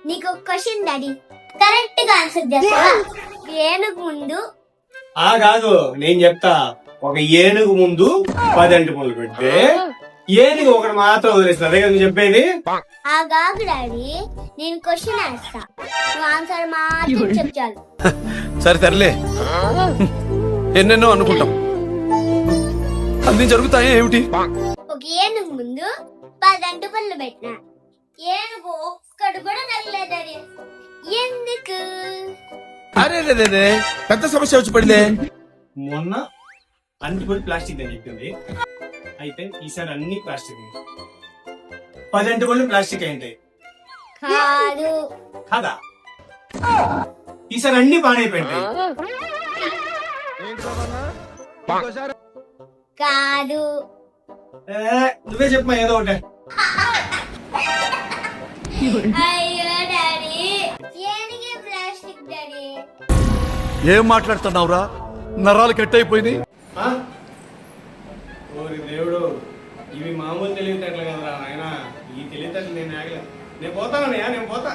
నీకు ఒక question daddy, correct గా ఆన్సర్ చేస్తావా? ఏనుగు ముందు కాదు, నేను చెప్తా. ఒక ఏనుగు ముందు 10 అరటిపళ్ళు పెడితే ఏనుగు ఒకటి మాత్రం వదిలేస్తా. అదే కదా చెప్పేది. ఆ కాదు డాడీ, నేను క్వశ్చన్ వేస్తా, నువ్వు ఆన్సర్ మాత్రం చెప్పాలి. సరే తరలే, ఎన్నెన్నో అనుకుంటాం, అన్ని జరుగుతాయి ఏమిటి? ఒక ఏనుగు ముందు 10 అరటిపళ్ళు పెట్టినా, ఏనుగు ఒక్కడు కూడా నగలేదు డాడీ. ఎందుకు? అరే రే పెద్ద సమస్య వచ్చి పడిందే. మొన్న అరటిపళ్ళు ప్లాస్టిక్ అని చెప్పింది, అయితే ఈసారి అన్ని ప్లాస్టిక్. 10 అరటిపళ్ళు ప్లాస్టిక్ అయింటాయి కాదు. కాదా? ఈసారి అన్ని పాడైపోయింటాయి కాదు. నువ్వే చెప్పమా ఏదో ఒకటి. అయ్యో డాడీ, ఏనుగే ప్లాస్టిక్ డాడీ. ఏం మాట్లాడుతున్నావురా? నరాలు కట్ అయిపోయింది. ఓరి దేవుడు, ఇవి మామూలు తెలివితేటలు కదరా నాయన. ఈ తెలివితేటలు నేను ఆగలేదు. నేను పోతానన్నయ్యా, నేను పోతా.